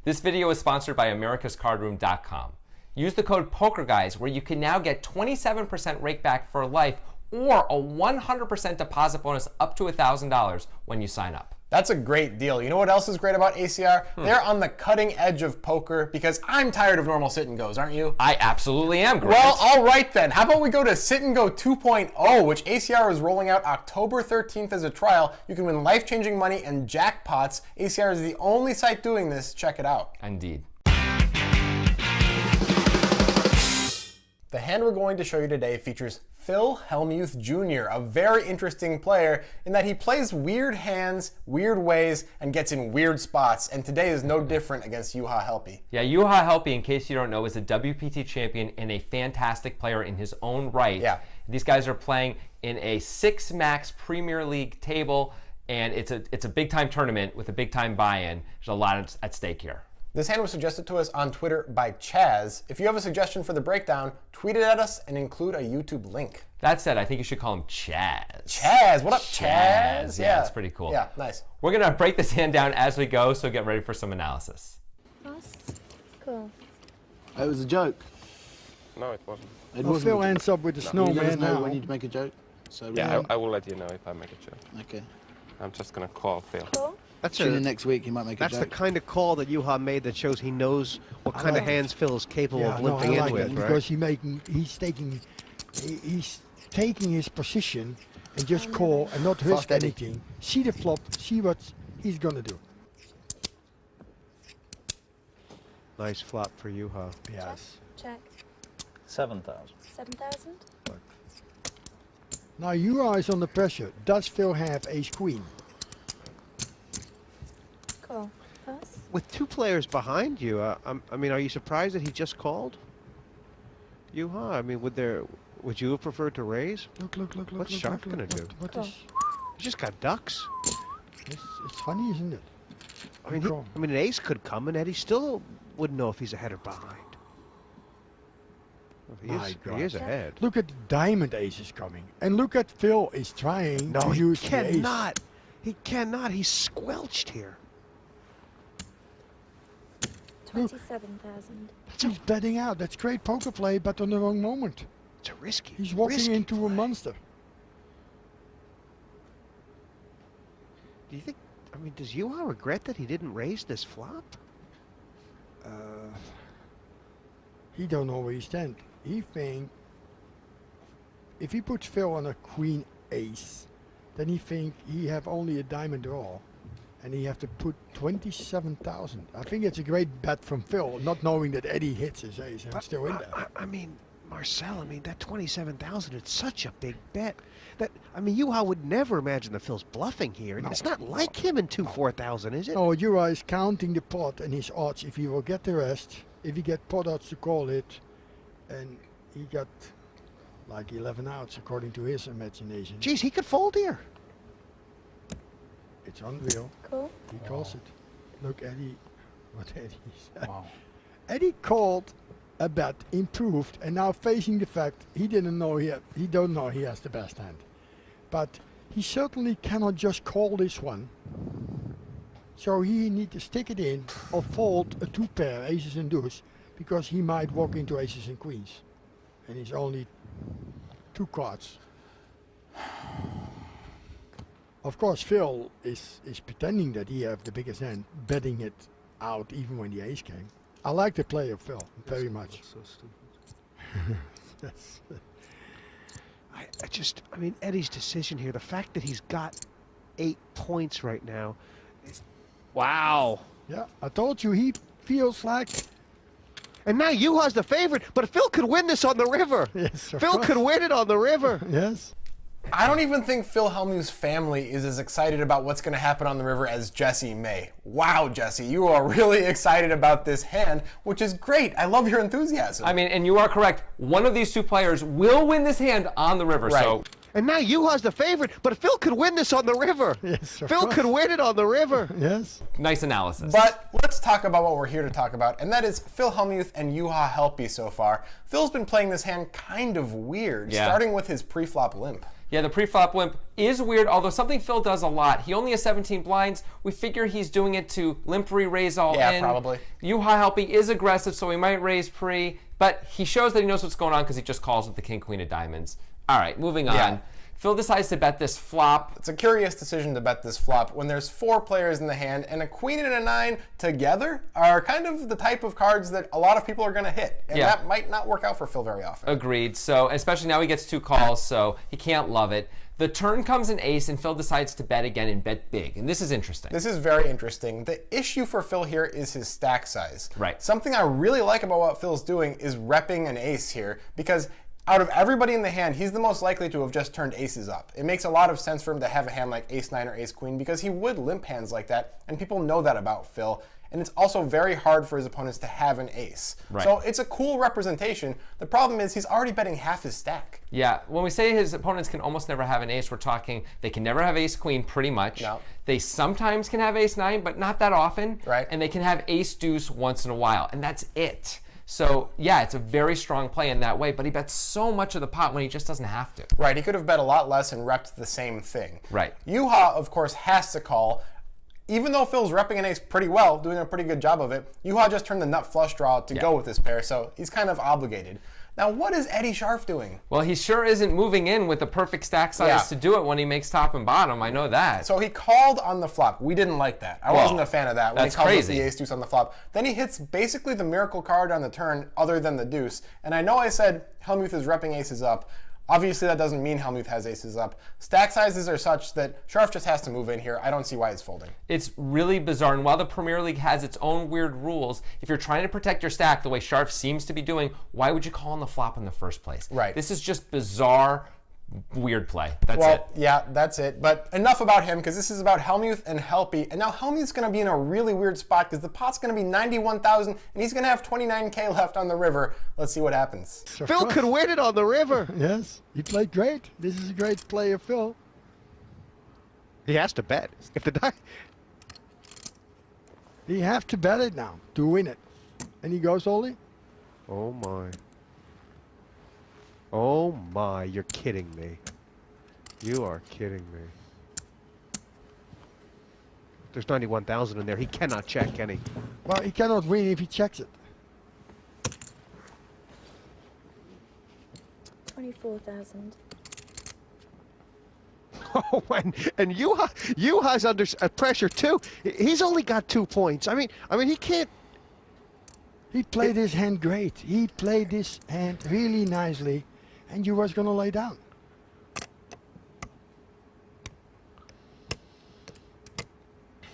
This video is sponsored by americascardroom.com. Use the code POKERGUYS where you can now get 27% rake back for life or a 100% deposit bonus up to $1,000 when you sign up. That's a great deal. You know what else is great about ACR? They're on the cutting edge of poker because I'm tired of normal sit and goes, aren't you? I absolutely am, Grant. Well, all right then. How about we go to Sit and Go 2.0, which ACR is rolling out October 13th as a trial. You can win life-changing money and jackpots. ACR is the only site doing this. Check it out. Indeed. The hand we're going to show you today features Phil Hellmuth Jr., a very interesting player in that he plays weird hands, weird ways, and gets in weird spots. And today is no different against Juha Helppi. Yeah, Juha Helppi, in case you don't know, is a WPT champion and a fantastic player in his own right. Yeah. These guys are playing in a 6-max Premier League table, and it's a big-time tournament with a big-time buy-in. There's a lot at stake here. This hand was suggested to us on Twitter by Chaz. If you have a suggestion for the breakdown, tweet it at us and include a YouTube link. That said, I think you should call him Chaz. Chaz, what up, Chaz? Yeah, that's pretty cool. Yeah, nice. We're gonna break this hand down as we go, so get ready for some analysis. Cool. It was a joke. No, it wasn't. It Well, wasn't. Phil ends up with the You let us snowman know now. when you make a joke. So Yeah, I will let you know if I make a joke. Okay. I'm just gonna call Phil. Cool. Tune in next week. He might make a That's joke. the kind of call that Juha made that shows he knows what kind of hands Phil is capable of I limping like in with, that, right? because he's taking his position and just call and not risk Eddie. anything. See the flop, see what he's gonna do. Nice flop for Juha. Yes. Check. 7,000. 7,000. Now your eyes on the pressure. Does Phil have ace queen? Cool. Pass. With two players behind you, I mean, are you surprised that he just called? Juha, I mean, would you have preferred to raise? Look. What's look, Sharp look, gonna do? What Cool. is? He just got ducks. It's funny, isn't it? I mean, an ace could come, and Eddie still wouldn't know if he's ahead or behind. Well, he is ahead. Look at the diamond aces coming, and look at Phil is trying No, to he use the ace. cannot. He cannot. He's squelched here. 27,000. He's betting out. That's great poker play, but on the wrong moment. It's a risky. He's walking risky into a play. monster. Do you think? I mean, does Juha regret that he didn't raise this flop? He don't know where he stand. He think if he puts Phil on a queen ace, then he think he have only a diamond draw, and he have to put 27,000. I think it's a great bet from Phil, not knowing that Eddie hits his ace and still in there. I mean, Marcel, I mean, that 27,000, it's such a big bet. That, I mean, Juha would never imagine that Phil's bluffing here. No, It's not like him in 4,000, is it? No, Juha is counting the pot and his odds. If he will get the rest, if he get pot odds to call it, and he got like 11 outs according to his imagination. Geez, he could fold here. It's unreal. Cool. He calls it. Look, Eddie, what Eddie said. Wow. Eddie called a bet, improved, and now facing the fact he don't know he has the best hand. But he certainly cannot just call this one. So he need to stick it in or fold a two pair, aces and deuce, because he might walk into aces and queens. And he's only 2 cards. Of course, Phil is pretending that he have the biggest hand, betting it out even when the ace came. I like the play of Phil very much. So stupid. That's, I mean, Eddie's decision here, the fact that he's got 8 points right now. Wow. yeah, I told you he feels like. And now Juha's the favorite, but Phil could win this on the river. Yes, of Phil course. could win it on the river. Yes. I don't even think Phil Hellmuth's family is as excited about what's going to happen on the river as Jesse may. Wow, Jesse, you are really excited about this hand, which is great. I love your enthusiasm. I mean, and you are correct. One of these two players will win this hand on the river. Right. So And now Juha's the favorite, but Phil could win this on the river. Yes, of Phil course. could win it on the river. Yes. nice analysis. But let's talk about what we're here to talk about, and that is Phil Hellmuth and Juha Helppi so far. Phil's been playing this hand kind of weird, Yeah. starting with his pre-flop limp. Yeah, the pre-flop limp is weird, although something Phil does a lot. He only has 17 blinds. We figure he's doing it to limp re-raise all in. Yeah, probably. Juha Helppi is aggressive, so he might raise pre, but he shows that he knows what's going on because he just calls with the king, queen of diamonds. All right, moving on. Yeah. Phil decides to bet this flop. It's a curious decision to bet this flop when there's 4 players in the hand, and a queen and a 9 together are kind of the type of cards that a lot of people are going to hit. And that might not work out for Phil very often. Agreed. So, especially now he gets 2 calls, so he can't love it. The turn comes an ace, and Phil decides to bet again and bet big. And this is interesting. This is very interesting. The issue for Phil here is his stack size. Right. Something I really like about what Phil's doing is repping an ace here, because out of everybody in the hand, he's the most likely to have just turned aces up. It makes a lot of sense for him to have a hand like ace-9 or ace-queen because he would limp hands like that, and people know that about Phil. And it's also very hard for his opponents to have an ace. Right. So it's a cool representation. The problem is he's already betting half his stack. Yeah, when we say his opponents can almost never have an ace, we're talking they can never have ace-queen pretty much. No. They sometimes can have ace-9, but not that often. Right. And they can have ace-deuce once in a while, and that's it. So, yeah, it's a very strong play in that way, but he bets so much of the pot when he just doesn't have to. Right, he could have bet a lot less and repped the same thing. Right. Juha, of course, has to call. Even though Phil's repping an ace pretty well, doing a pretty good job of it, Juha just turned the nut flush draw to go with this pair, so he's kind of obligated. Now, what is Eddie Scharf doing? Well, he sure isn't moving in with the perfect stack size to do it when he makes top and bottom. I know that. So he called on the flop. We didn't like that. I wasn't a fan of that when he that's called with crazy. the ace deuce on the flop. Then he hits basically the miracle card on the turn other than the deuce. And I know I said Hellmuth is repping aces up. Obviously, that doesn't mean Hellmuth has aces up. Stack sizes are such that Scharf just has to move in here. I don't see why he's folding. It's really bizarre. And while the Premier League has its own weird rules, if you're trying to protect your stack the way Scharf seems to be doing, why would you call on the flop in the first place? Right. This is just bizarre, weird play. That's it. Yeah, that's it. But enough about him, because this is about Hellmuth and Helppi. And now Hellmuth's going to be in a really weird spot, because the pot's going to be 91,000, and he's going to have 29K left on the river. Let's see what happens. Phil could win it on the river. Yes, he played great. This is a great play of Phil. He has to bet. If the die. He have to bet it now to win it. And he goes all in. Oh my. Oh my, you're kidding me. You are kidding me. There's 91,000 in there. He cannot check, can he? Well, he cannot win if he checks it. 24,000. Oh, and Juha's under pressure too. He's only got 2 points. I mean he can't. He played his hand great. He played his hand really nicely, and you was gonna lay down.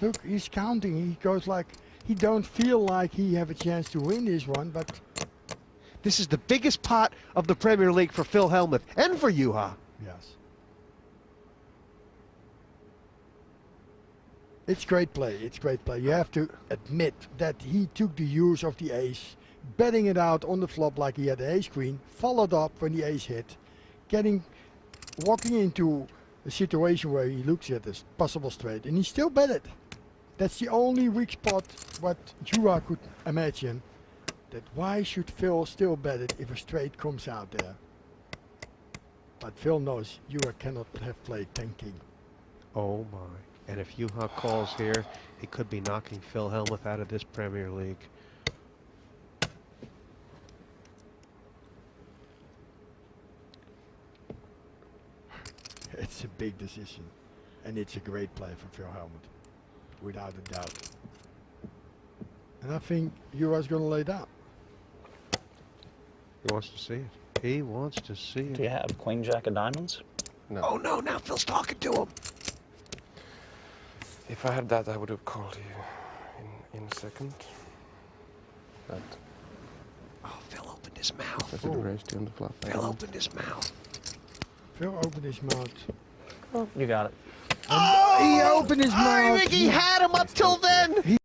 Look, he's counting. He goes like he don't feel like he have a chance to win this one, but This is the biggest pot of the Premier League for Phil Hellmuth and for Juha. yes. It's great play. It's great play. You have to admit that he took the use of the ace, betting it out on the flop like he had the ace queen, followed up when the ace hit, walking into a situation where he looks at this possible straight, and he still bet it. That's the only weak spot what Juha could imagine. That why should Phil still bet it if a straight comes out there? But Phil knows Juha cannot have played 10-king. Oh my. And if Juha calls here, he could be knocking Phil Hellmuth out of this Premier League. It's a big decision. And it's a great play for Phil Hellmuth, without a doubt. And I think Juha's going to lay down. He wants to see it. He wants to see it. Do you have Queen Jack of Diamonds? No. Oh no, now Phil's talking to him. If I had that, I would have called you in a second. But Oh, Phil opened his mouth. I should have raised you on the flop. Phil opened his mouth. Phil opened his mouth. You got it. He opened his mouth. I think he had him up till then.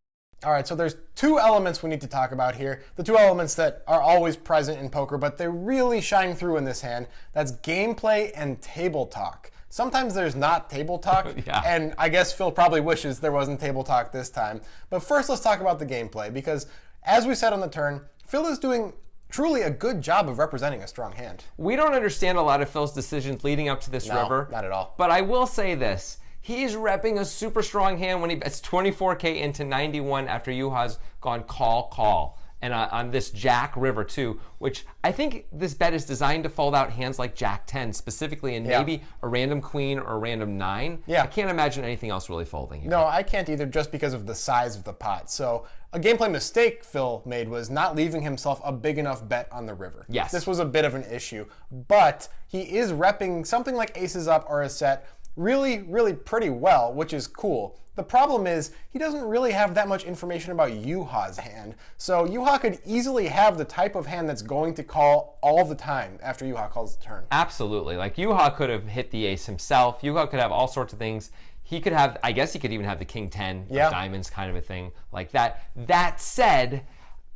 All right, so there's 2 elements we need to talk about here. The 2 elements that are always present in poker, but they really shine through in this hand. That's gameplay and table talk. Sometimes there's not table talk, and I guess Phil probably wishes there wasn't table talk this time. But first, let's talk about the gameplay, because as we said on the turn, Phil is doing truly a good job of representing a strong hand. We don't understand a lot of Phil's decisions leading up to this river. Not at all. But I will say this. He's repping a super strong hand when he bets 24K into 91 after Juha's gone call. And on this Jack river too, which I think this bet is designed to fold out hands like Jack 10 specifically, and maybe a random queen or a random 9. Yeah. I can't imagine anything else really folding here. No, I can't either, just because of the size of the pot. So a gameplay mistake Phil made was not leaving himself a big enough bet on the river. Yes. This was a bit of an issue, but he is repping something like aces up or a set really, really pretty well, which is cool. The problem is he doesn't really have that much information about Juha's hand. So Juha could easily have the type of hand that's going to call all the time after Juha calls the turn. Absolutely. Like Juha could have hit the ace himself. Juha could have all sorts of things. He could have, I guess he could even have the king 10 of diamonds kind of a thing like that. That said,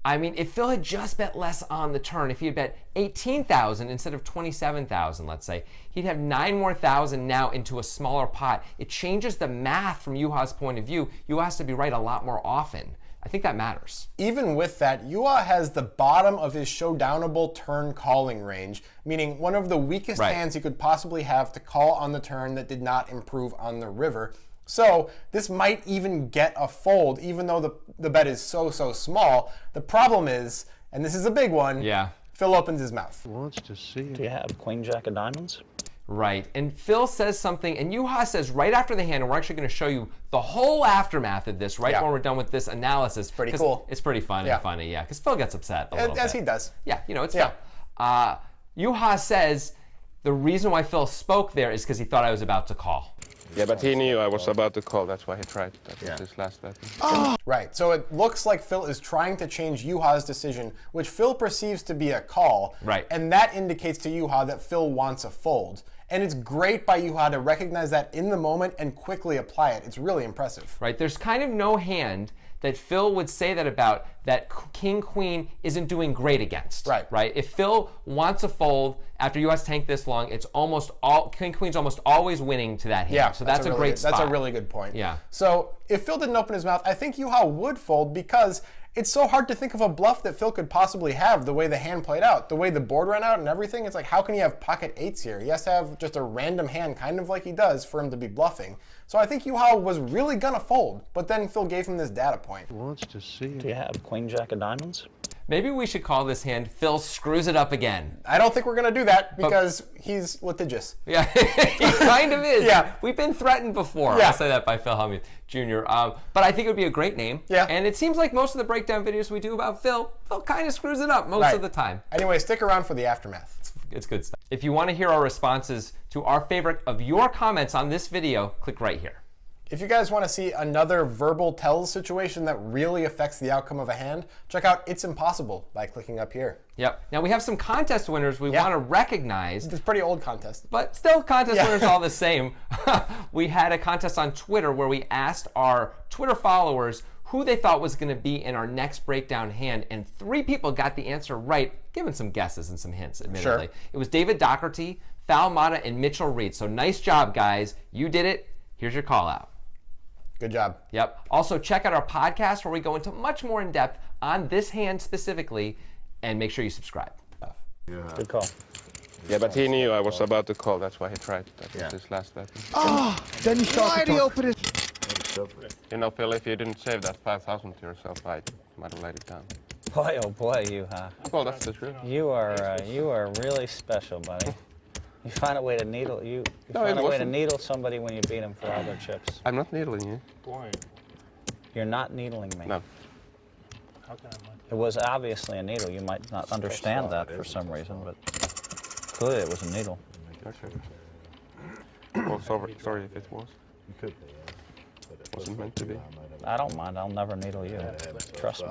I mean, if Phil had just bet less on the turn, if he had bet 18,000 instead of 27,000, let's say, he'd have 9 more thousand now into a smaller pot. It changes the math from Juha's point of view. Juha has to be right a lot more often. I think that matters. Even with that, Juha has the bottom of his showdownable turn calling range, meaning one of the weakest hands he could possibly have to call on the turn that did not improve on the river. So this might even get a fold, even though the bet is so small. The problem is, and this is a big one, Phil opens his mouth. Wants to see it. Do you have queen jack of diamonds? Right, and Phil says something, and Juha says right after the hand, and we're actually going to show you the whole aftermath of this when we're done with this analysis. Pretty cool. It's pretty fun and funny, because Phil gets upset a little bit. As he does. Yeah, you know, it's Phil. Juha says the reason why Phil spoke there is because he thought I was about to call. Yeah, but he knew I was about to call. That's why he tried. That was his last weapon. Right, so it looks like Phil is trying to change Juha's decision, which Phil perceives to be a call. Right. And that indicates to Juha that Phil wants a fold. And it's great by Juha to recognize that in the moment and quickly apply it. It's really impressive. Right, there's kind of no hand that Phil would say that about that king queen isn't doing great against. Right. If Phil wants a fold after Juha's tanked this long, it's almost all king queen's almost always winning to that hand. Yeah, so that's a great spot. That's a really good point. Yeah. So if Phil didn't open his mouth, I think Juha would fold because it's so hard to think of a bluff that Phil could possibly have the way the hand played out, the way the board ran out and everything. It's like, how can he have pocket eights here? He has to have just a random hand, kind of like he does, for him to be bluffing. So I think Juha was really gonna fold, but then Phil gave him this data point. Wants to see it. Do you have queen jack of diamonds? Maybe we should call this hand Phil Screws It Up Again. I don't think we're gonna do that because he's litigious. Yeah, he kind of is. Yeah. We've been threatened before. Yeah. I'll say that by Phil Hellmuth Jr. But I think it would be a great name. Yeah. And it seems like most of the breakdown videos we do about Phil kind of screws it up most of the time. Anyway, stick around for the aftermath. It's good stuff. If you want to hear our responses to our favorite of your comments on this video, click right here. If you guys want to see another verbal tells situation that really affects the outcome of a hand, check out It's Impossible by clicking up here. Yep. Now we have some contest winners we want to recognize. It's a pretty old contest. But still contest winners all the same. We had a contest on Twitter where we asked our Twitter followers who they thought was going to be in our next breakdown hand, and 3 people got the answer right, given some guesses and some hints, admittedly. Sure. It was David Doherty, Fal Mata, and Mitchell Reed. So nice job, guys. You did it. Here's your call out. Good job. Yep. Also, check out our podcast where we go into much more in depth on this hand specifically, and make sure you subscribe. Good call. Yeah, but he knew I was about to call. That's why he tried. That was his last weapon. Then he started to open it. You know, Phil, if you didn't save that 5,000 to yourself, I might have laid it down. Boy, oh boy, Juha. Well, that's the truth. You are really special, buddy. You find a way to needle somebody when you beat them for all their chips. I'm not needling you. You're not needling me. No. It was obviously a needle. You might not understand that for some reason, but clearly it was a needle. Well, sorry if it was. Wasn't meant to be. I don't mind. I'll never needle you. Trust me.